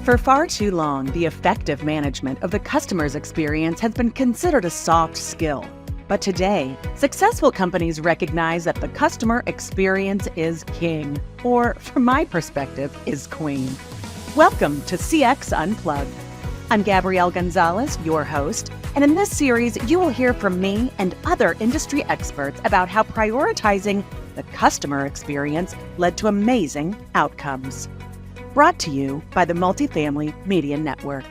For far too long, the effective management of the customer's experience has been considered a soft skill. But today, successful companies recognize that the customer experience is king, or from my perspective, is queen. Welcome to CX Unplugged. I'm Gabrielle Gonzalez, your host, and in this series, you will hear from me and other industry experts about how prioritizing the customer experience led to amazing outcomes. Brought to you by the Multifamily Media Network.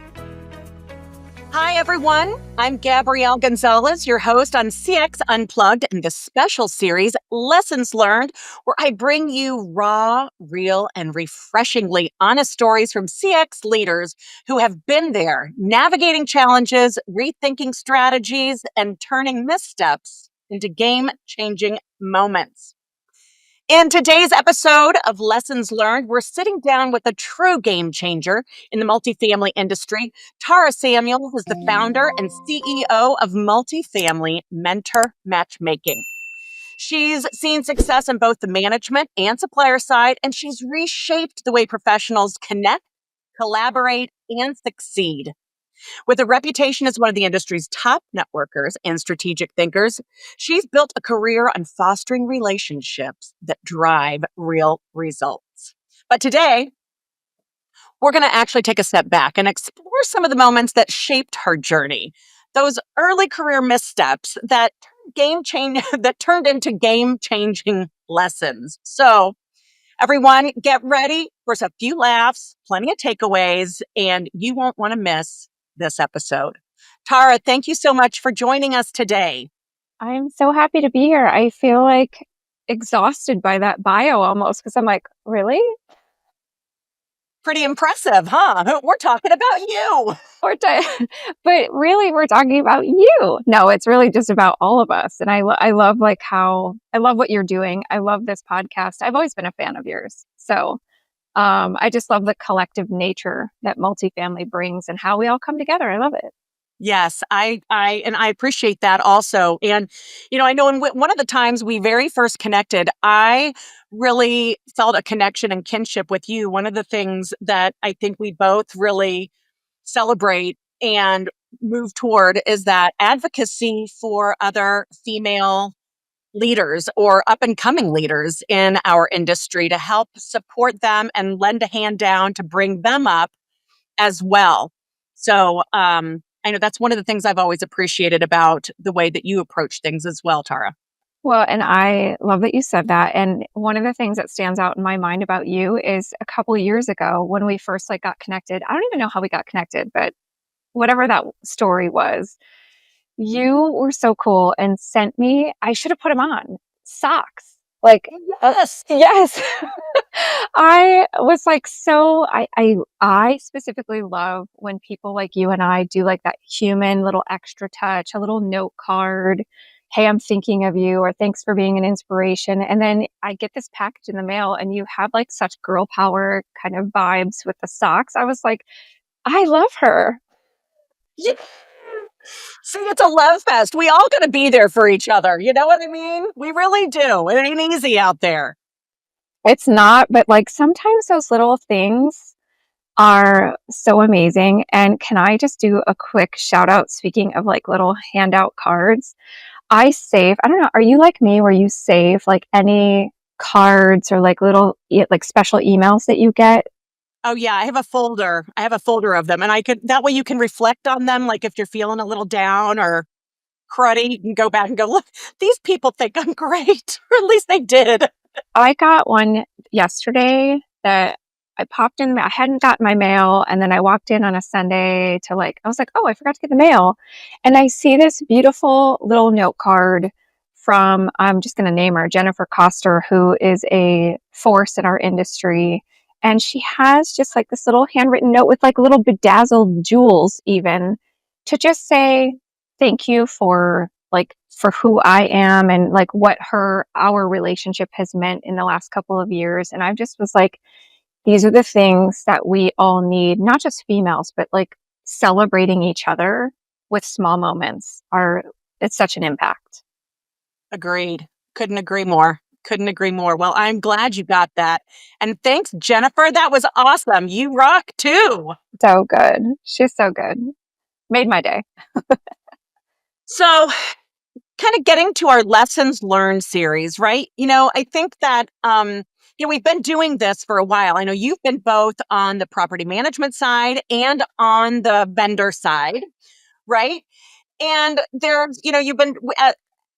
Hi, everyone. I'm Gabrielle Gonzalez, your host on CX Unplugged in this special series, Lessons Learned, where I bring you raw, real, and refreshingly honest stories from CX leaders who have been there, navigating challenges, rethinking strategies, and turning missteps into game-changing moments. In today's episode of Lessons Learned, we're sitting down with a true game changer in the multifamily industry. Tara Samuel is the founder and CEO of Multifamily Mentor Matchmaking. She's seen success in both the management and supplier side, and she's reshaped the way professionals connect, collaborate, and succeed. With a reputation as one of the industry's top networkers and strategic thinkers, she's built a career on fostering relationships that drive real results. But today, we're going to actually take a step back and explore some of the moments that shaped her journey. Those early career missteps that turned into game-changing lessons. So, everyone, get ready for a few laughs, plenty of takeaways, and you won't want to miss this episode. Tara, thank you so much for joining us today. I'm so happy to be here. I feel like exhausted by that bio almost because I'm like, really? Pretty impressive, huh? We're talking about you. But really, we're talking about you. No, it's really just about all of us. And I love I love what you're doing. I love this podcast. I've always been a fan of yours. So I just love the collective nature that multifamily brings and how we all come together. I love it. Yes, I appreciate that also. And, I know one of the times we very first connected, I really felt a connection and kinship with you. One of the things that I think we both really celebrate and move toward is that advocacy for other female leaders or up and coming leaders in our industry to help support them and lend a hand down to bring them up as well. So I know that's one of the things I've always appreciated about the way that you approach things as well, Tara. Well, and I love that you said that. And one of the things that stands out in my mind about you is a couple of years ago when we first got connected. I don't even know how we got connected, but whatever that story was, you were so cool and sent me, I should have put them on, socks. Yes. Yes. I was I specifically love when people like you and I do that human little extra touch, a little note card. Hey, I'm thinking of you, or thanks for being an inspiration. And then I get this package in the mail and you have such girl power kind of vibes with the socks. I was like, I love her. Yeah. See, it's a love fest. We all got to be there for each other. You know what I mean? We really do. It ain't easy out there. It's not, but sometimes those little things are so amazing. And can I just do a quick shout out? Speaking of little handout cards, I don't know, are you like me where you save any cards or little special emails that you get? Oh yeah, I have a folder. Of them, and that way you can reflect on them. Like if you're feeling a little down or cruddy, you can go back and go, look, these people think I'm great, or at least they did. I got one yesterday that I popped in. I hadn't gotten my mail, and then I walked in on a Sunday to I was like, oh, I forgot to get the mail, and I see this beautiful little note card from, I'm just going to name her, Jennifer Koster, who is a force in our industry. And she has just this little handwritten note with little bedazzled jewels even to just say thank you for who I am and what our relationship has meant in the last couple of years. And I just was like, these are the things that we all need, not just females, but celebrating each other with small moments it's such an impact. Agreed. Couldn't agree more. Couldn't agree more. Well, I'm glad you got that. And thanks, Jennifer. That was awesome. You rock too. So good. She's so good. Made my day. So, kind of getting to our lessons learned series, right? I think that we've been doing this for a while. I know you've been both on the property management side and on the vendor side, right? And there's, you've been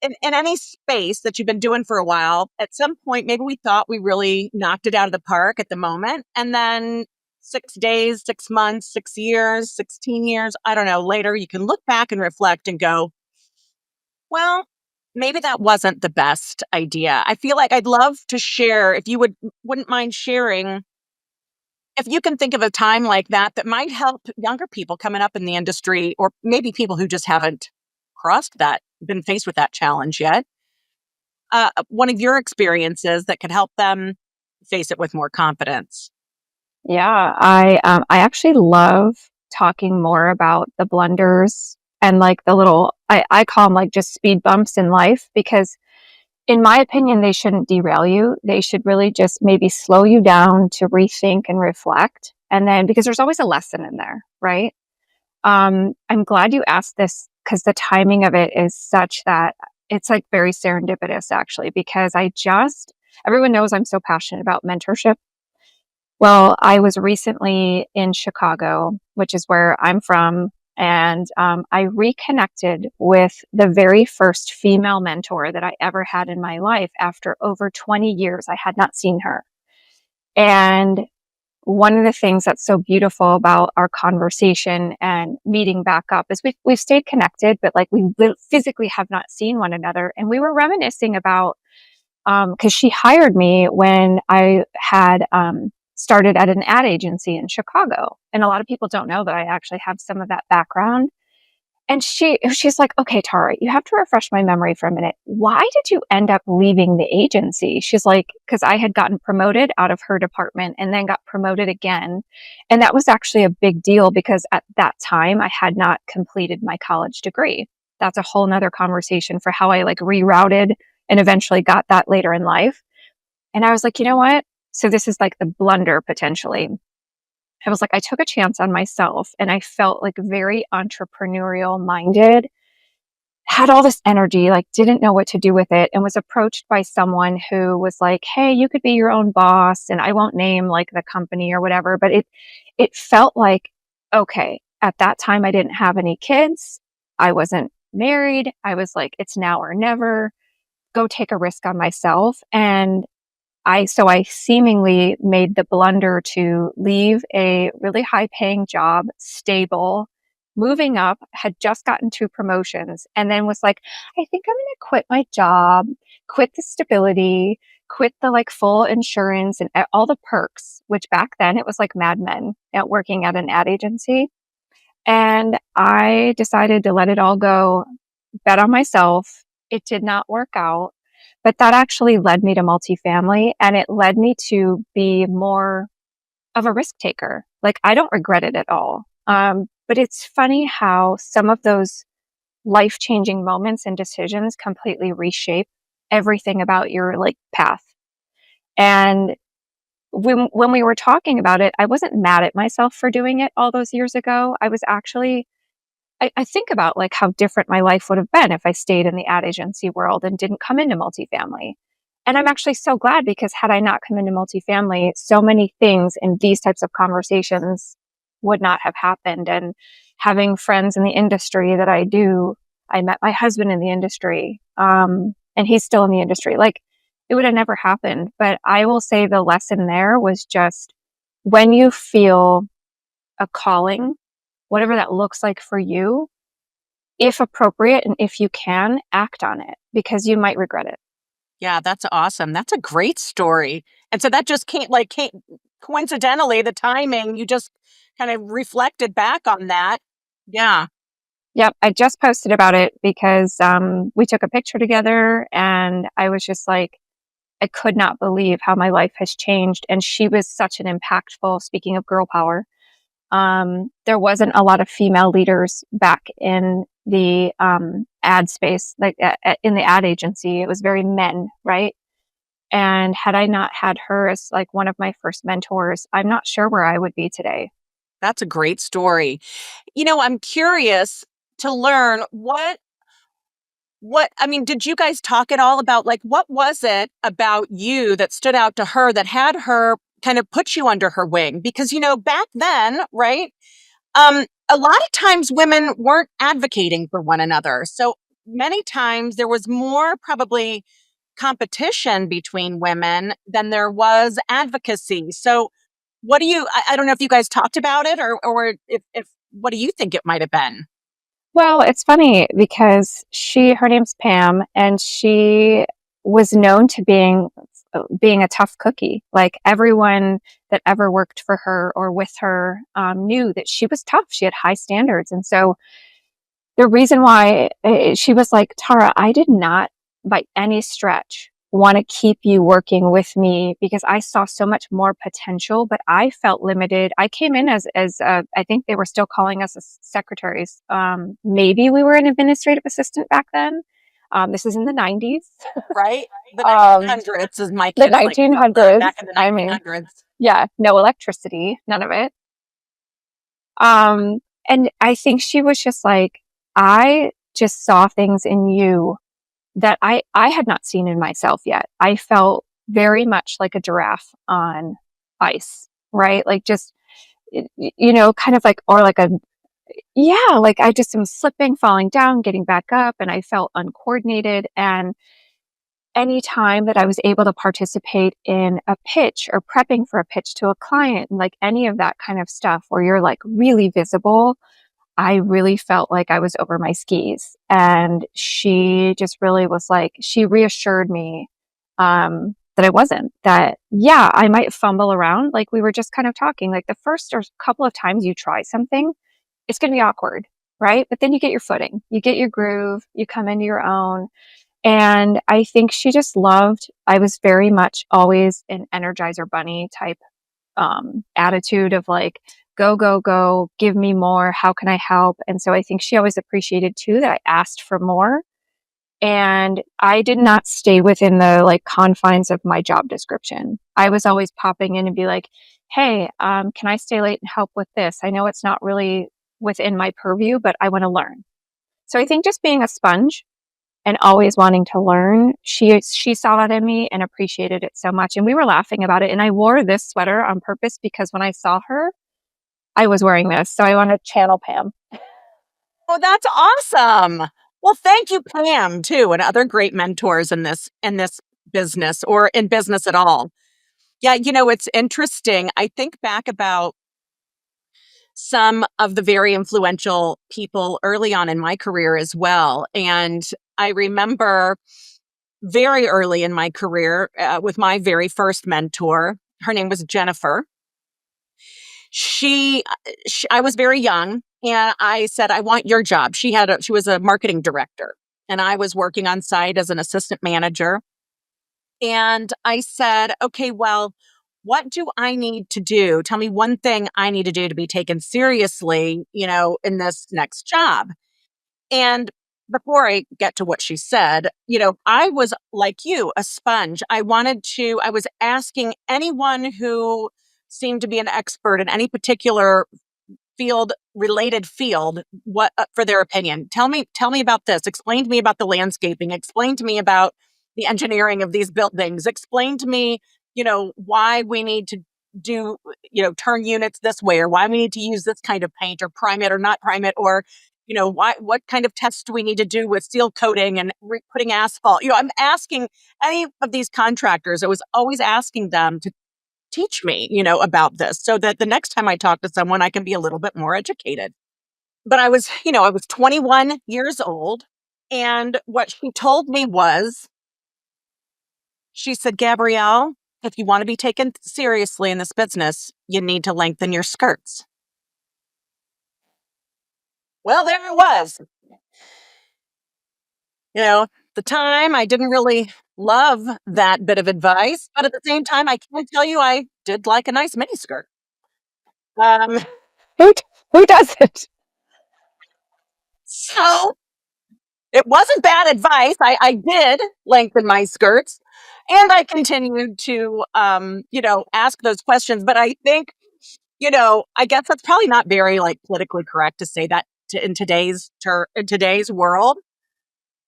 in any space that you've been doing for a while. At some point, maybe we thought we really knocked it out of the park at the moment, and then 6 days, 6 months, 6 years, 16 years, I don't know, later, you can look back and reflect and go, well, maybe that wasn't the best idea. I feel like I'd love to share, if you wouldn't mind sharing, if you can think of a time like that might help younger people coming up in the industry, or maybe people who just haven't been faced with that challenge yet. One of your experiences that could help them face it with more confidence. Yeah, I actually love talking more about the blunders and like the little I call them like just speed bumps in life, because in my opinion they shouldn't derail you. They should really just maybe slow you down to rethink and reflect. And then because there's always a lesson in there, right? I'm glad you asked this because the timing of it is such that it's like very serendipitous actually, because everyone knows I'm so passionate about mentorship. Well, I was recently in Chicago, which is where I'm from, and I reconnected with the very first female mentor that I ever had in my life after over 20 years. I had not seen her. And one of the things that's so beautiful about our conversation and meeting back up is we've stayed connected, but like physically have not seen one another. And we were reminiscing about because she hired me when I had started at an ad agency in Chicago. And a lot of people don't know that I actually have some of that background. And she's like, okay, Tara, you have to refresh my memory for a minute. Why did you end up leaving the agency? She's like, because I had gotten promoted out of her department and then got promoted again. And that was actually a big deal because at that time I had not completed my college degree. That's a whole nother conversation for how I like rerouted and eventually got that later in life. And I was like, you know what? So this is like the blunder potentially. I was like, I took a chance on myself and I felt like very entrepreneurial minded, had all this energy, like didn't know what to do with it, and was approached by someone who was like, hey, you could be your own boss. And I won't name like the company or whatever, but it felt like, okay, at that time I didn't have any kids. I wasn't married. I was like, it's now or never. Go take a risk on myself. And I seemingly made the blunder to leave a really high paying job, stable, moving up, had just gotten 2 promotions, and then was like, I think I'm going to quit my job, quit the stability, quit the like full insurance and all the perks, which back then it was like Mad Men at working at an ad agency. And I decided to let it all go, bet on myself. It did not work out, but that actually led me to multifamily, and it led me to be more of a risk taker. Like I don't regret it at all. But it's funny how some of those life-changing moments and decisions completely reshape everything about your like path. And when we were talking about it, I wasn't mad at myself for doing it all those years ago. I was actually I think about like how different my life would have been if I stayed in the ad agency world and didn't come into multifamily. And I'm actually so glad, because had I not come into multifamily, so many things in these types of conversations would not have happened. And having friends in the industry that I do, I met my husband in the industry, and he's still in the industry. Like it would have never happened. But I will say the lesson there was just when you feel a calling, whatever that looks like for you, if appropriate and if you can, act on it because you might regret it. Yeah, that's awesome. That's a great story. And so that just can't coincidentally, the timing, you just kind of reflected back on that. Yeah. Yep. I just posted about it because we took a picture together and I was just like, I could not believe how my life has changed. And she was such an impactful, speaking of girl power, there wasn't a lot of female leaders back in the ad space, like in the ad agency. It was very men, right? And had I not had her as like one of my first mentors, I'm not sure where I would be today. That's a great story. I'm curious to learn what I mean, did you guys talk at all about, like, what was it about you that stood out to her that had her kind of put you under her wing? Because, back then, right? A lot of times women weren't advocating for one another. So many times there was more probably competition between women than there was advocacy. So what do I don't know if you guys talked about it, or if what do you think it might have been? Well, it's funny because her name's Pam, and she was known to being a tough cookie. Like everyone that ever worked for her or with her knew that she was tough. She had high standards, and so the reason why she was like, Tara, I did not by any stretch want to keep you working with me because I saw so much more potential, but I felt limited. I came in as I think they were still calling us as secretaries. Maybe we were an administrative assistant back then. This is in the 90s. Right? The Um, 1900s, as my the kids like to call them, 1900s. back in the I mean, 1900s. yeah, no electricity, none of it. Um, and I think she was just like, I just saw things in you that I had not seen in myself yet. I felt very much like a giraffe on ice, right? Like just, kind of like, or like yeah, like I just am slipping, falling down, getting back up, and I felt uncoordinated. And any time that I was able to participate in a pitch or prepping for a pitch to a client, and like any of that kind of stuff where you're like really visible, I really felt like I was over my skis. And she just really was like, she reassured me that I wasn't, that, yeah, I might fumble around. Like we were just kind of talking, like the first or couple of times you try something, it's going to be awkward, right? But then you get your footing, you get your groove, you come into your own. And I think she just loved, I was very much always an Energizer Bunny type attitude of like, go, go, go, give me more. How can I help? And so I think she always appreciated too that I asked for more. And I did not stay within the like confines of my job description. I was always popping in and be like, hey, can I stay late and help with this? I know it's not really within my purview, but I want to learn. So I think just being a sponge and always wanting to learn, she saw that in me and appreciated it so much. And we were laughing about it. And I wore this sweater on purpose because when I saw her, I was wearing this. So I want to channel Pam. Oh, that's awesome. Well, thank you, Pam, too, and other great mentors in this business or in business at all. Yeah, it's interesting. I think back about some of the very influential people early on in my career as well. And I remember very early in my career with my very first mentor. Her name was Jennifer. I was very young, and I said, I want your job. She was a marketing director, and I was working on site as an assistant manager. And I said, okay, well, what do I need to do? Tell me one thing I need to do to be taken seriously, in this next job. And before I get to what she said, I was like you, a sponge. I was asking anyone who seemed to be an expert in any particular related field, what for their opinion. Tell me about this. Explain to me about the landscaping. Explain to me about the engineering of these buildings. Explain to me, why we need to do, turn units this way, or why we need to use this kind of paint, or prime it or not prime it, or what kind of tests do we need to do with seal coating and putting asphalt. I'm asking any of these contractors. I was always asking them to teach me, about this, so that the next time I talk to someone, I can be a little bit more educated. But I was 21 years old. And what she told me was, she said, Gabrielle, if you want to be taken seriously in this business, you need to lengthen your skirts. Well, there it was. The time I didn't really love that bit of advice, but at the same time, I can tell you I did like a nice mini skirt. Um, Who, who does it? so It wasn't bad advice. I did lengthen my skirts and I continued to, ask those questions. But I think, I guess that's probably not very like politically correct to say that in today's world.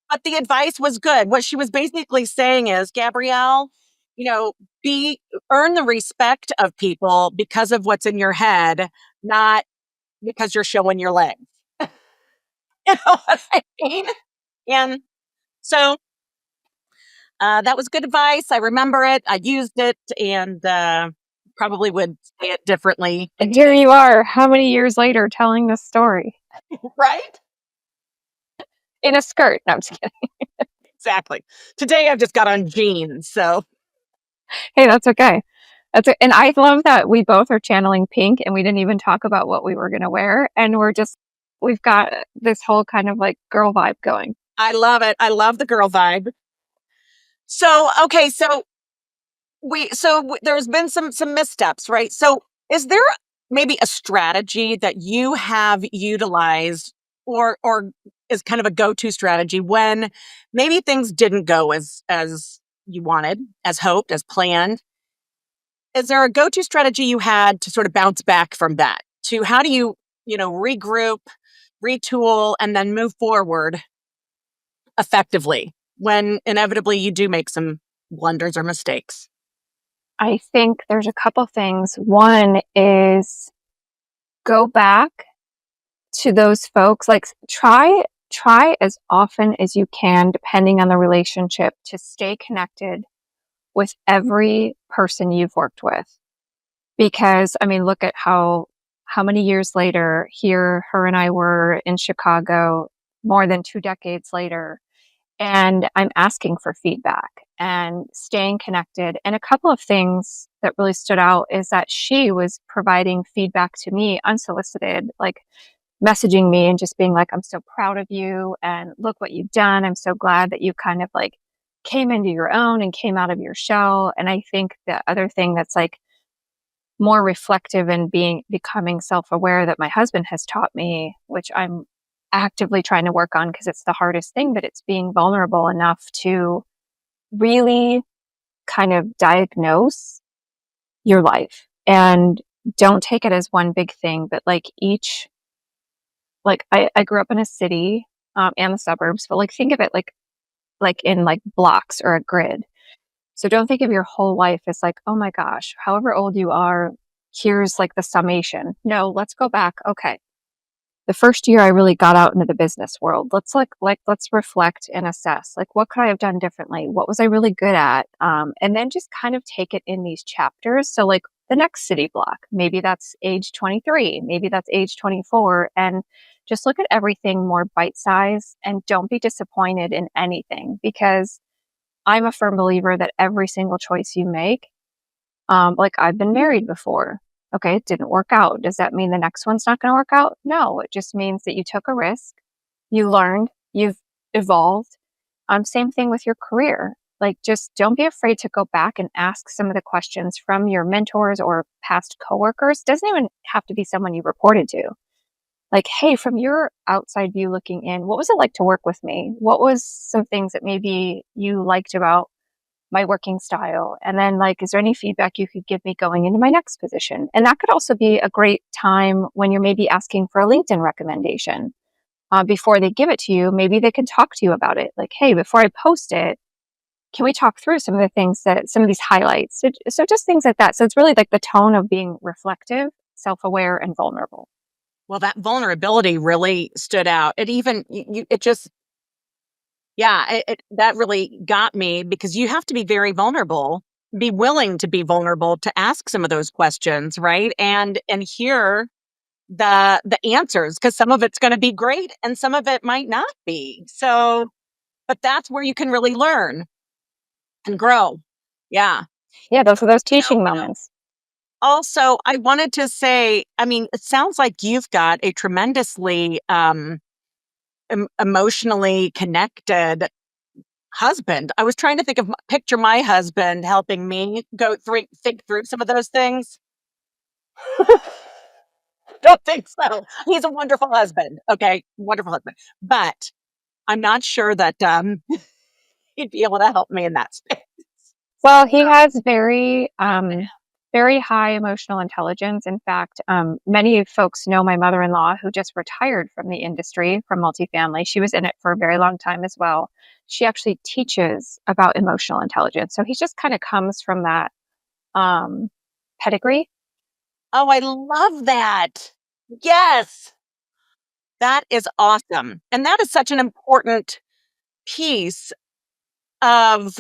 But the advice was good. What she was basically saying is, Gabrielle, you know, be earn the respect of people because of what's in your head, not because you're showing your legs. You know what I mean? And so that was good advice. I remember it. I used it and probably would say it differently. And here you are, how many years later, telling this story Right? in a skirt. No, I'm just kidding. Exactly. Today I've just got on jeans. So Hey, that's okay. And I love that we both are channeling pink and we didn't even talk about what we were going to wear. And we've got this whole kind of like girl vibe going. I love it. I love the girl vibe. So, okay. There's been some missteps, right? So is there maybe a strategy that you have utilized or is kind of a go-to strategy when maybe things didn't go as you wanted, as hoped, as planned? Is there a go-to strategy you had to sort of bounce back from that? To how do you, regroup, retool, and then move forward effectively when inevitably you do make some blunders or mistakes? I think there's a couple things. One is go back to those folks, like try as often as you can, depending on the relationship, to stay connected with every person you've worked with. Because I mean, look at how many years later here her and I were in Chicago more than 2 decades later, and I'm asking for feedback and staying connected. And a couple of things that really stood out is that she was providing feedback to me unsolicited, like messaging me and just being like, I'm so proud of you and look what you've done. I'm so glad that you kind of like came into your own and came out of your shell. And I think the other thing that's like more reflective and becoming self-aware that my husband has taught me, which I'm actively trying to work on because it's the hardest thing, but it's being vulnerable enough to really kind of diagnose your life and don't take it as one big thing, but like I grew up in a city and the suburbs, but like think of it like in like blocks or a grid. So don't think of your whole life as like, oh my gosh, however old you are, here's like the summation. No, let's go back. Okay. The first year I really got out into the business world. Let's reflect and assess. Like what could I have done differently? What was I really good at? And then just kind of take it in these chapters. So like the next city block, maybe that's age 23, maybe that's age 24, and just look at everything more bite size and don't be disappointed in anything because I'm a firm believer that every single choice you make, like I've been married before. Okay, it didn't work out. Does that mean the next one's not going to work out? No, it just means that you took a risk, you learned, you've evolved. Same thing with your career. Like, just don't be afraid to go back and ask some of the questions from your mentors or past coworkers. Doesn't even have to be someone you reported to. Like, hey, from your outside view looking in, what was it like to work with me? What was some things that maybe you liked about my working style? And then, like, is there any feedback you could give me going into my next position? And that could also be a great time when you're maybe asking for a LinkedIn recommendation. Before they give it to you, maybe they can talk to you about it. Like, hey, before I post it, can we talk through some of the things some of these highlights? So just things like that. So it's really like the tone of being reflective, self-aware, and vulnerable. Well, that vulnerability really stood out. It even, it just, yeah, that really got me because you have to be very vulnerable, be willing to be vulnerable to ask some of those questions, right? And hear the answers because some of it's going to be great and some of it might not be. So, but that's where you can really learn and grow. Yeah. Yeah, those are those No, teaching moments. Also, I wanted to say, I mean, it sounds like you've got a tremendously emotionally connected husband. I was trying to picture my husband helping me think through some of those things. Don't think so. He's a wonderful husband. Okay, wonderful husband. But I'm not sure that he'd be able to help me in that space. Well, he has very high emotional intelligence. In fact, many folks know my mother-in-law, who just retired from the industry from multifamily. She was in it for a very long time as well. She actually teaches about emotional intelligence. So he just kind of comes from that um, pedigree. Oh, I love that. Yes, that is awesome. And that is such an important piece of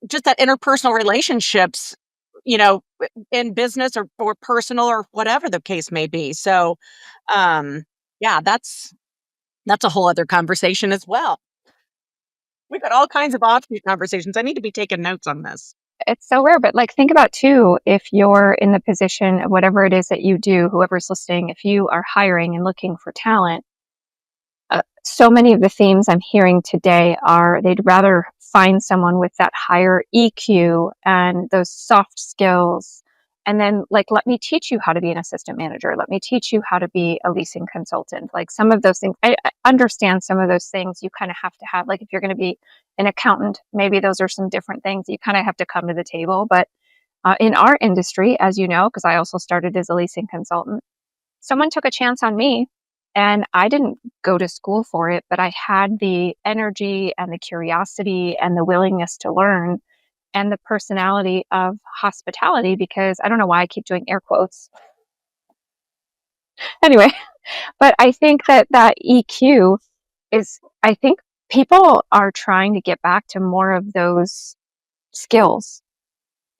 just that interpersonal relationships, in business or personal or whatever the case may be. So, um, yeah, that's a whole other conversation as well. We've got all kinds of offshoot conversations. I need to be taking notes on this. It's so rare, but like think about too, if you're in the position of whatever it is that you do, whoever's listening, if you are hiring and looking for talent, so many of the themes I'm hearing today are they'd rather find someone with that higher EQ and those soft skills. And then, like, let me teach you how to be an assistant manager. Let me teach you how to be a leasing consultant. Like, some of those things, I understand some of those things you kind of have to have. Like, if you're going to be an accountant, maybe those are some different things you kind of have to come to the table. But in our industry, as you know, because I also started as a leasing consultant, someone took a chance on me and I didn't go to school for it, but I had the energy and the curiosity and the willingness to learn and the personality of hospitality because I don't know why I keep doing air quotes. Anyway, but I think that EQ is, I think people are trying to get back to more of those skills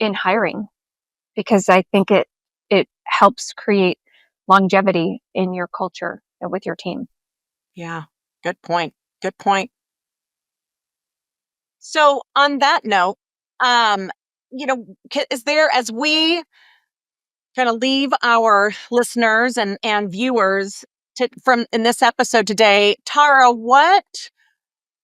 in hiring because I think it helps create longevity in your culture and with your team. Yeah, good point. Good point. So, on that note, um, is there, as we kind of leave our listeners and viewers from in this episode today, Tara, what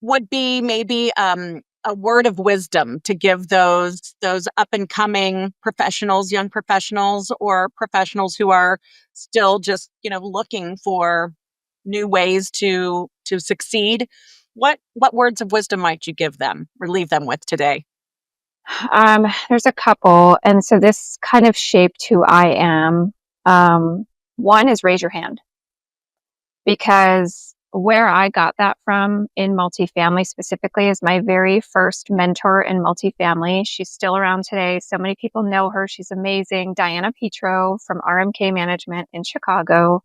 would be maybe a word of wisdom to give those up and coming professionals, young professionals, or professionals who are still just looking for new ways to succeed? What words of wisdom might you give them or leave them with today? There's a couple, and so this kind of shaped who I am. One is raise your hand because where I got that from in multifamily specifically is my very first mentor in multifamily. She's still around today. So many people know her. She's amazing. Diana Petro from RMK Management in Chicago.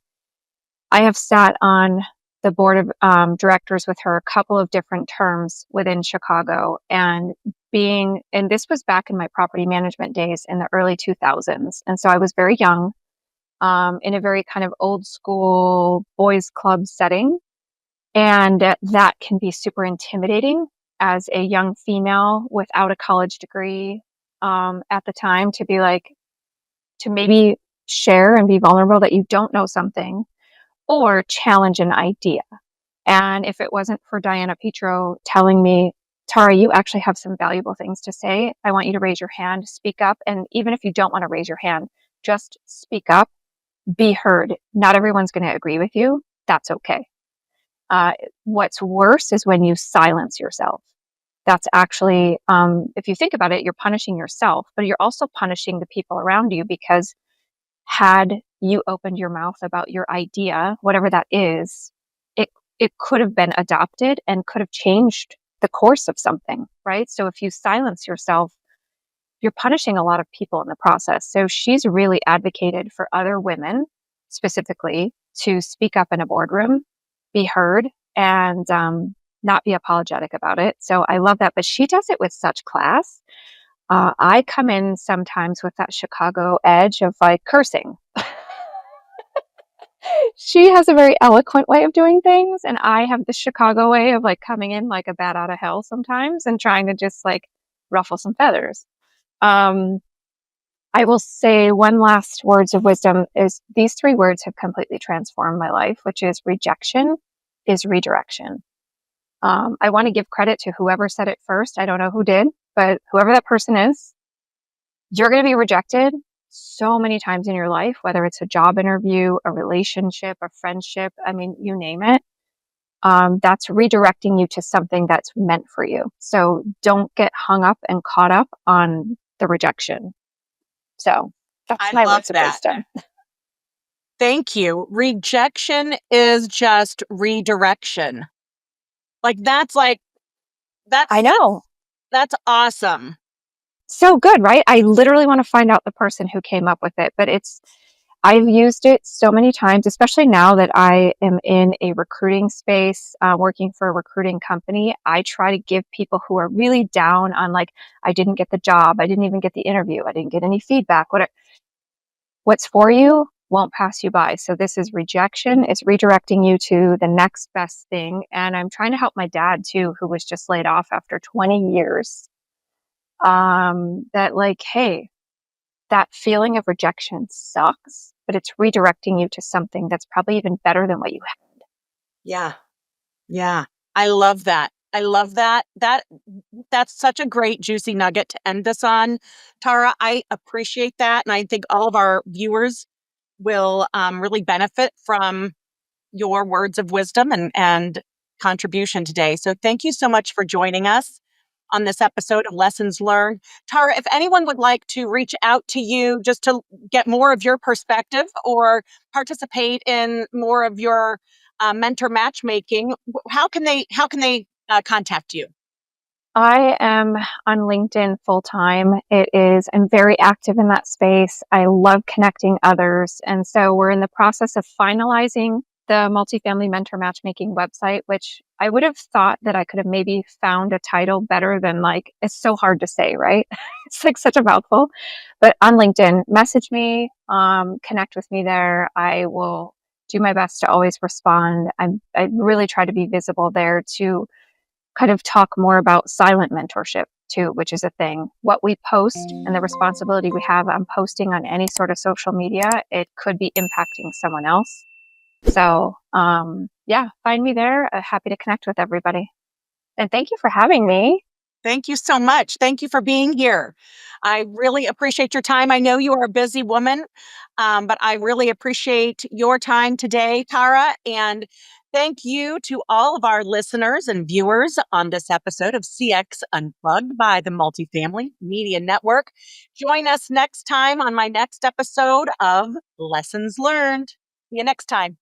I have sat on the board of directors with her a couple of different terms within Chicago and this was back in my property management days in the early 2000s. And so I was very young in a very kind of old school boys club setting. And that can be super intimidating as a young female without a college degree at the time to be like, to maybe share and be vulnerable that you don't know something or challenge an idea. And if it wasn't for Diana Petro telling me, Tara, you actually have some valuable things to say. I want you to raise your hand, speak up. And even if you don't want to raise your hand, just speak up, be heard. Not everyone's going to agree with you. That's okay. What's worse is when you silence yourself. That's actually, if you think about it, you're punishing yourself, but you're also punishing the people around you because had you opened your mouth about your idea, whatever that is, it could have been adopted and could have changed the course of something, right? So if you silence yourself, you're punishing a lot of people in the process. So she's really advocated for other women specifically to speak up in a boardroom, be heard, and not be apologetic about it. So I love that. But she does it with such class. I come in sometimes with that Chicago edge of like cursing. She has a very eloquent way of doing things, and I have the Chicago way of like coming in like a bat out of hell sometimes and trying to just like ruffle some feathers. Um, I will say one last words of wisdom is these three words have completely transformed my life, which is rejection is redirection. I want to give credit to whoever said it first. I don't know who did, but whoever that person is, you're going to be rejected so many times in your life, whether it's a job interview, a relationship, a friendship. I mean, you name it. that's redirecting you to something that's meant for you. So don't get hung up and caught up on the rejection. So that's I my love words of that. wisdom. Thank you. Rejection is just redirection. Like I that's know. that's awesome. So good, right? I literally want to find out the person who came up with it, but I've used it so many times, especially now that I am in a recruiting space, working for a recruiting company. I try to give people who are really down on, like, I didn't get the job, I didn't even get the interview, I didn't get any feedback. What's for you won't pass you by. So this is rejection. It's redirecting you to the next best thing. And I'm trying to help my dad too, who was just laid off after 20 years. That, like, hey, that feeling of rejection sucks, but it's redirecting you to something that's probably even better than what you had. Yeah. Yeah. I love that. I love that. That's such a great juicy nugget to end this on. Tara, I appreciate that. And I think all of our viewers will really benefit from your words of wisdom and contribution today. So thank you so much for joining us on this episode of Lessons Learned. Tara, if anyone would like to reach out to you just to get more of your perspective or participate in more of your mentor matchmaking, how can they contact you? I am on LinkedIn full time. I'm very active in that space. I love connecting others. And so we're in the process of finalizing the multifamily mentor matchmaking website, which I would have thought that I could have maybe found a title better than, like, it's so hard to say, right? It's like such a mouthful. But on LinkedIn, message me, connect with me there. I will do my best to always respond. I really try to be visible there to kind of talk more about silent mentorship too, which is a thing. What we post and the responsibility we have on posting on any sort of social media, it could be impacting someone else. So, yeah, find me there. Happy to connect with everybody. And thank you for having me. Thank you so much. Thank you for being here. I really appreciate your time. I know you are a busy woman, but I really appreciate your time today, Tara. And thank you to all of our listeners and viewers on this episode of CX Unplugged by the Multifamily Media Network. Join us next time on my next episode of Lessons Learned. See you next time.